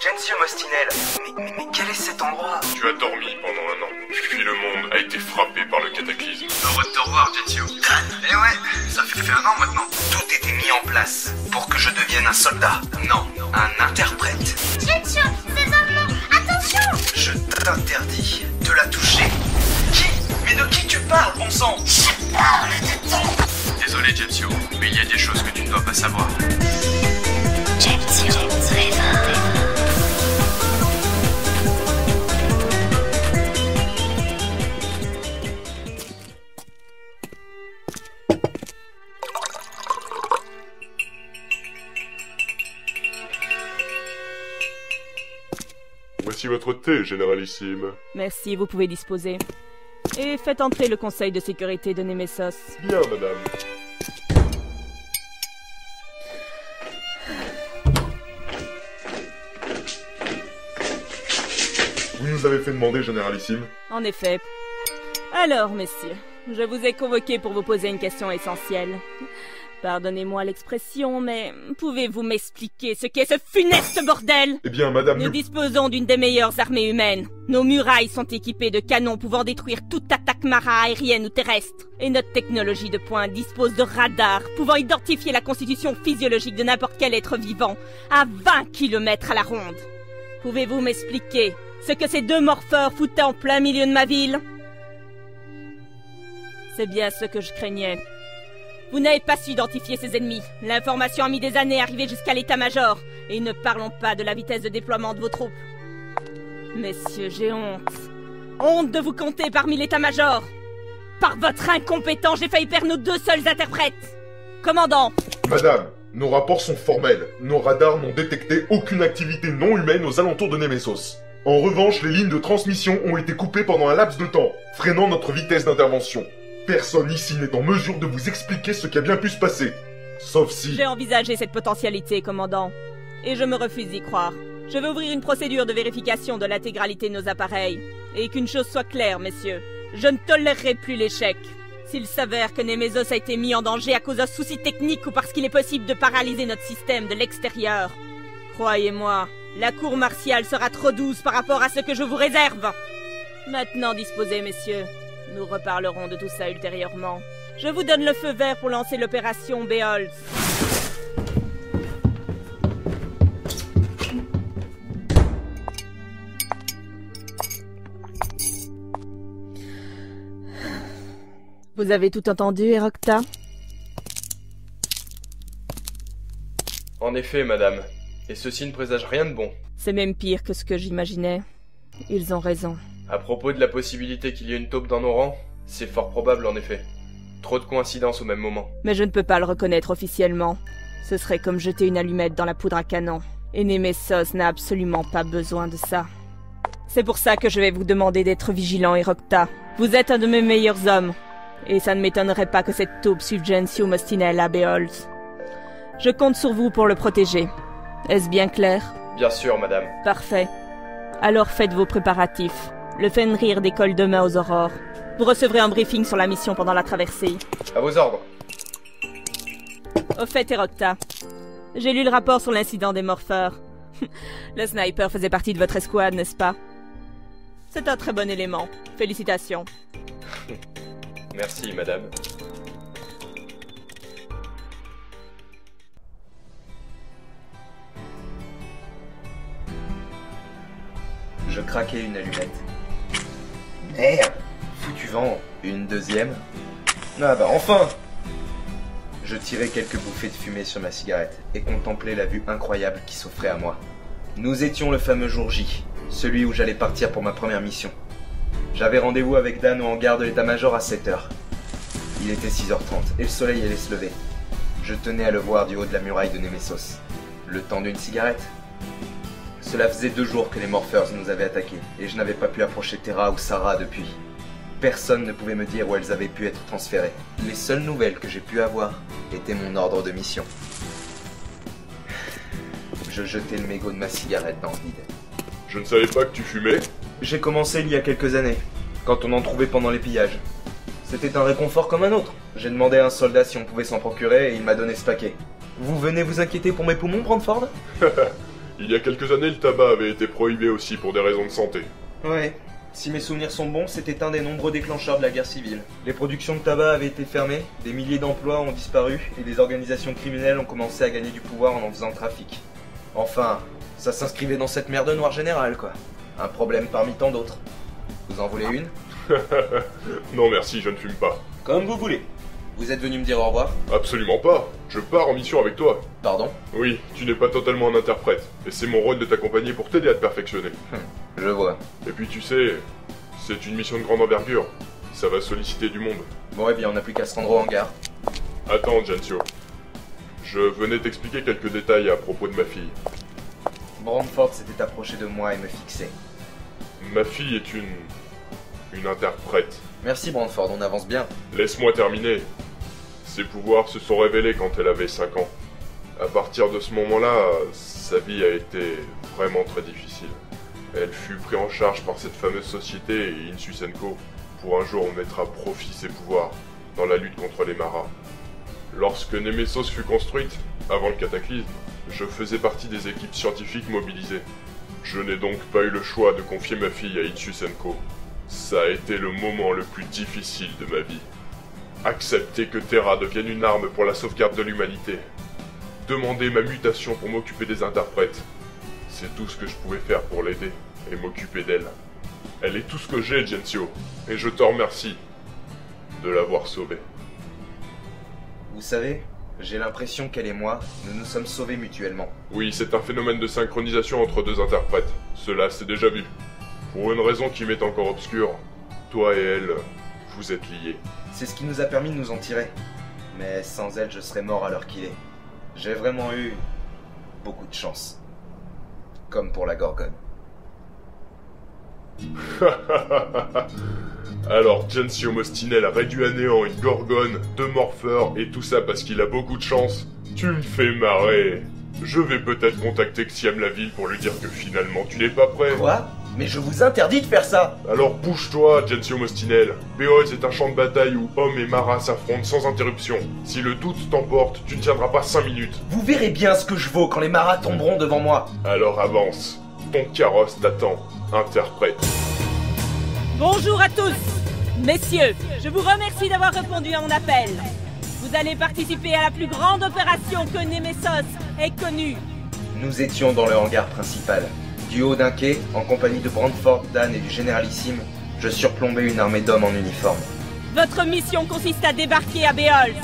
c'est Gensio Mostinel. Mais quel est cet endroit? Tu as dormi pendant 1 an, puis le monde a été frappé par le cataclysme. Heureux de te revoir, Gensio. Eh ouais, ça fait 1 an maintenant. Tout était mis en place pour que je devienne un soldat. Non, un interprète. Gensio, ces hommes, attention! Je t'interdis de la toucher. Qui? Mais de qui tu parles, bon sang? Je parle de toi! Désolé, Gensio, mais il y a des choses que tu ne dois pas savoir. Gensio, Voici votre thé, généralissime. Merci, vous pouvez disposer. Et faites entrer le conseil de sécurité de Nemesos. Bien, madame. Vous nous avez fait demander, généralissime. En effet. Alors, messieurs, je vous ai convoqué pour vous poser une question essentielle. Pardonnez-moi l'expression, mais pouvez-vous m'expliquer ce qu'est ce funeste bordel? Eh bien, madame... Nous disposons d'une des meilleures armées humaines. Nos murailles sont équipées de canons pouvant détruire toute attaque marin aérienne ou terrestre. Et notre technologie de pointe dispose de radars pouvant identifier la constitution physiologique de n'importe quel être vivant à 20 km à la ronde. Pouvez-vous m'expliquer ce que ces 2 morpheurs foutaient en plein milieu de ma ville? C'est bien ce que je craignais. Vous n'avez pas su identifier ces ennemis. L'information a mis des années à arriver jusqu'à l'état-major. Et ne parlons pas de la vitesse de déploiement de vos troupes. Messieurs, j'ai honte. Honte de vous compter parmi l'état-major. Par votre incompétence, j'ai failli perdre nos 2 seuls interprètes. Commandant! Madame, nos rapports sont formels. Nos radars n'ont détecté aucune activité non humaine aux alentours de Nemesos. En revanche, les lignes de transmission ont été coupées pendant un laps de temps, freinant notre vitesse d'intervention. Personne ici n'est en mesure de vous expliquer ce qui a bien pu se passer. Sauf si... J'ai envisagé cette potentialité, commandant. Et je me refuse d'y croire. Je vais ouvrir une procédure de vérification de l'intégralité de nos appareils. Et qu'une chose soit claire, messieurs. Je ne tolérerai plus l'échec. S'il s'avère que Nemesos a été mis en danger à cause d'un souci technique ou parce qu'il est possible de paralyser notre système de l'extérieur, croyez-moi, la cour martiale sera trop douce par rapport à ce que je vous réserve. Maintenant disposez, messieurs. Nous reparlerons de tout ça ultérieurement. Je vous donne le feu vert pour lancer l'opération Beholz. Vous avez tout entendu, Erocta? En effet, madame. Et ceci ne présage rien de bon. C'est même pire que ce que j'imaginais. Ils ont raison. À propos de la possibilité qu'il y ait une taupe dans nos rangs, c'est fort probable en effet. Trop de coïncidences au même moment. Mais je ne peux pas le reconnaître officiellement. Ce serait comme jeter une allumette dans la poudre à canon. Et Nemesos n'a absolument pas besoin de ça. C'est pour ça que je vais vous demander d'être vigilant, Erocta. Vous êtes un de mes meilleurs hommes. Et ça ne m'étonnerait pas que cette taupe suive Gensio Mostinel à Beholz. Je compte sur vous pour le protéger. Est-ce bien clair? Bien sûr, madame. Parfait. Alors faites vos préparatifs. Le Fenrir décolle demain aux aurores. Vous recevrez un briefing sur la mission pendant la traversée. À vos ordres. Au fait, Erocta, j'ai lu le rapport sur l'incident des morpheurs. Le sniper faisait partie de votre escouade, n'est-ce pas? C'est un très bon élément. Félicitations. Merci, madame. Je craquai une allumette. Merde! Foutu vent. Une deuxième. Ah bah enfin! Je tirai quelques bouffées de fumée sur ma cigarette et contemplai la vue incroyable qui s'offrait à moi. Nous étions le fameux jour J, celui où j'allais partir pour ma première mission. J'avais rendez-vous avec Dan au hangar de l'état-major à 7h. Il était 6h30 et le soleil allait se lever. Je tenais à le voir du haut de la muraille de Nemesos. Le temps d'une cigarette? Cela faisait 2 jours que les Morphers nous avaient attaqués et je n'avais pas pu approcher Terra ou Sarah depuis. Personne ne pouvait me dire où elles avaient pu être transférées. Les seules nouvelles que j'ai pu avoir étaient mon ordre de mission. Je jetai le mégot de ma cigarette dans le vide. Je ne savais pas que tu fumais. J'ai commencé il y a quelques années, quand on en trouvait pendant les pillages. C'était un réconfort comme un autre. J'ai demandé à un soldat si on pouvait s'en procurer et il m'a donné ce paquet. Vous venez vous inquiéter pour mes poumons, Brandford? Il y a quelques années, le tabac avait été prohibé aussi pour des raisons de santé. Ouais. Si mes souvenirs sont bons, c'était un des nombreux déclencheurs de la guerre civile. Les productions de tabac avaient été fermées, des milliers d'emplois ont disparu, et des organisations criminelles ont commencé à gagner du pouvoir en faisant le trafic. Enfin, ça s'inscrivait dans cette merde noire générale, quoi. Un problème parmi tant d'autres. Vous en voulez une? Non merci, je ne fume pas. Comme vous voulez. Vous êtes venu me dire au revoir? Absolument pas. Je pars en mission avec toi. Pardon? Oui, tu n'es pas totalement un interprète, et c'est mon rôle de t'accompagner pour t'aider à te perfectionner. Je vois. Et puis tu sais, c'est une mission de grande envergure. Ça va solliciter du monde. Bon, eh bien, on n'a plus qu'à se rendre au hangar. Attends, Gensio. Je venais t'expliquer quelques détails à propos de ma fille. Brandford s'était approché de moi et me fixait. Ma fille est une interprète. Merci, Brandford, on avance bien. Laisse-moi terminer. Ses pouvoirs se sont révélés quand elle avait 5 ans. À partir de ce moment-là, sa vie a été vraiment très difficile. Elle fut prise en charge par cette fameuse société, Insus & Co, pour un jour mettre à profit ses pouvoirs dans la lutte contre les Maras. Lorsque Nemesos fut construite, avant le cataclysme, je faisais partie des équipes scientifiques mobilisées. Je n'ai donc pas eu le choix de confier ma fille à Insus & Co. Ça a été le moment le plus difficile de ma vie. Accepter que Terra devienne une arme pour la sauvegarde de l'humanité. Demander ma mutation pour m'occuper des interprètes. C'est tout ce que je pouvais faire pour l'aider et m'occuper d'elle. Elle est tout ce que j'ai, Gensio, et je te remercie de l'avoir sauvée. Vous savez, j'ai l'impression qu'elle et moi, nous nous sommes sauvés mutuellement. Oui, c'est un phénomène de synchronisation entre deux interprètes. Cela s'est déjà vu. Pour une raison qui m'est encore obscure, toi et elle, vous êtes liés. C'est ce qui nous a permis de nous en tirer. Mais sans elle, je serais mort à l'heure qu'il est. J'ai vraiment eu beaucoup de chance. Comme pour la Gorgone. Alors, Gensio Mostinel a réduit à néant une Gorgone, 2 morpheurs et tout ça parce qu'il a beaucoup de chance. Tu me fais marrer. Je vais peut-être contacter Xiam la ville pour lui dire que finalement tu n'es pas prêt. Quoi? Mais je vous interdis de faire ça! Alors bouge-toi, Gensio Mostinel. Beholz est un champ de bataille où hommes et maras s'affrontent sans interruption. Si le doute t'emporte, tu ne tiendras pas 5 minutes. Vous verrez bien ce que je vaux quand les maras tomberont devant moi. Alors avance. Ton carrosse t'attend. Interprète. Bonjour à tous! Messieurs, je vous remercie d'avoir répondu à mon appel. Vous allez participer à la plus grande opération que Nemesos ait connue. Nous étions dans le hangar principal. Du haut d'un quai, en compagnie de Brandford, Dan et du Généralissime, je surplombais une armée d'hommes en uniforme. Votre mission consiste à débarquer à Beholz,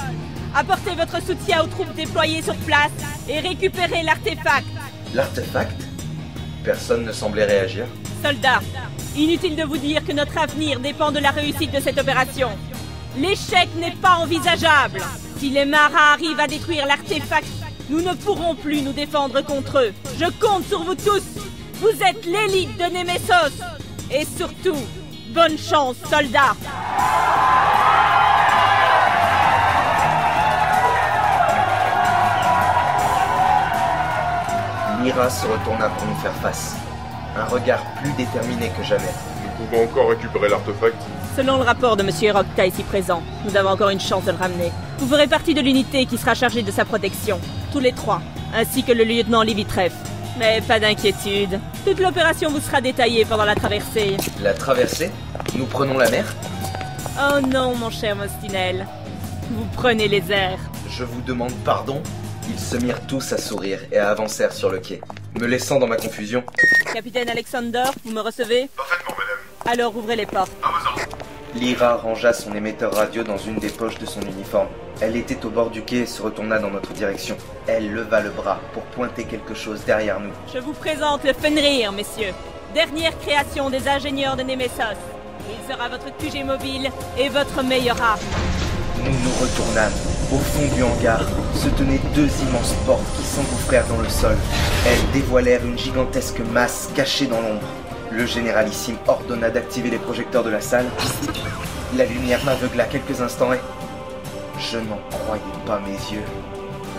apporter votre soutien aux troupes déployées sur place et récupérer l'artefact. L'artefact? Personne ne semblait réagir. Soldats, inutile de vous dire que notre avenir dépend de la réussite de cette opération. L'échec n'est pas envisageable. Si les Maras arrivent à détruire l'artefact, nous ne pourrons plus nous défendre contre eux. Je compte sur vous tous. Vous êtes l'élite de Nemesos. Et surtout, bonne chance, soldats. Lyra se retourna pour nous faire face. Un regard plus déterminé que jamais. Nous pouvons encore récupérer l'artefact. Selon le rapport de Monsieur Rokta ici présent, nous avons encore une chance de le ramener. Vous ferez partie de l'unité qui sera chargée de sa protection. Tous les 3, ainsi que le lieutenant Livitreff. Mais pas d'inquiétude. Toute l'opération vous sera détaillée pendant la traversée. La traversée? Nous prenons la mer? Oh non, mon cher Mostinel. Vous prenez les airs. Je vous demande pardon. Ils se mirent tous à sourire et à avancer sur le quai, me laissant dans ma confusion. Capitaine Alexander, vous me recevez? Parfaitement, madame. Alors ouvrez les portes. À vos ordres. Lyra rangea son émetteur radio dans une des poches de son uniforme. Elle était au bord du quai et se retourna dans notre direction. Elle leva le bras pour pointer quelque chose derrière nous. Je vous présente le Fenrir, messieurs. Dernière création des ingénieurs de Nemesos. Il sera votre QG mobile et votre meilleur arme. Nous nous retournâmes. Au fond du hangar se tenaient 2 immenses portes qui s'engouffrèrent dans le sol. Elles dévoilèrent une gigantesque masse cachée dans l'ombre. Le Généralissime ordonna d'activer les projecteurs de la salle. La lumière m'aveugla quelques instants et... je n'en croyais pas mes yeux.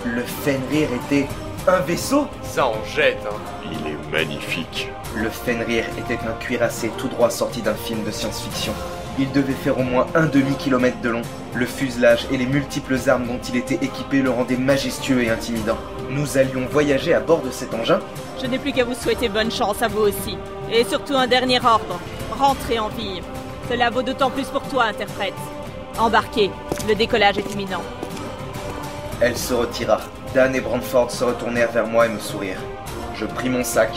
Le Fenrir était un vaisseau? Ça en jette, hein. Il est magnifique. Le Fenrir était un cuirassé tout droit sorti d'un film de science-fiction. Il devait faire au moins un demi-kilomètre de long. Le fuselage et les multiples armes dont il était équipé le rendaient majestueux et intimidant. Nous allions voyager à bord de cet engin? Je n'ai plus qu'à vous souhaiter bonne chance à vous aussi. Et surtout un dernier ordre. Rentrez en ville. Cela vaut d'autant plus pour toi, interprète. Embarquez. Le décollage est imminent. Elle se retira. Dan et Brantford se retournèrent vers moi et me sourirent. Je pris mon sac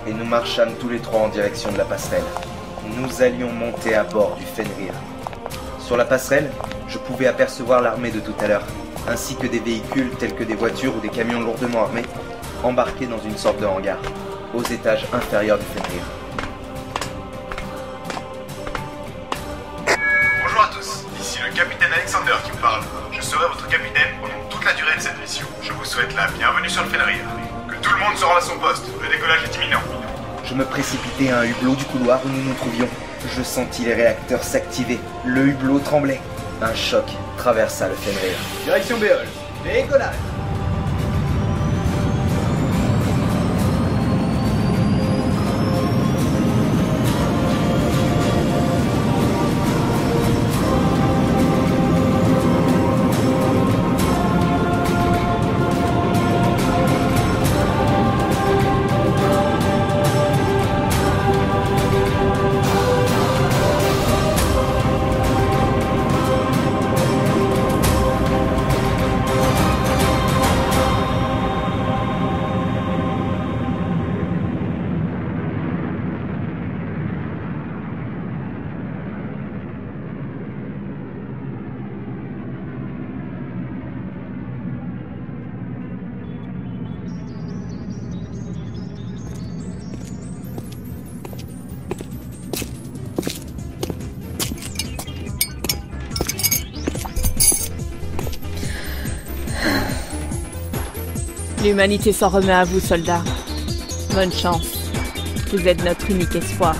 et nous marchâmes tous les trois en direction de la passerelle. Nous allions monter à bord du Fenrir. Sur la passerelle, je pouvais apercevoir l'armée de tout à l'heure, ainsi que des véhicules tels que des voitures ou des camions lourdement armés, embarqués dans une sorte de hangar, aux étages inférieurs du Fenrir. Bonjour à tous, ici le capitaine Alexander qui vous parle. Je serai votre capitaine pendant toute la durée de cette mission. Je vous souhaite la bienvenue sur le Fenrir. Que tout le monde se rende à son poste, le décollage est imminent. Je me précipitai à un hublot du couloir où nous nous trouvions. Je sentis les réacteurs s'activer. Le hublot tremblait. Un choc traversa le Fenrir. Direction Béol. Décollage. L'humanité s'en remet à vous, soldats. Bonne chance. Vous êtes notre unique espoir.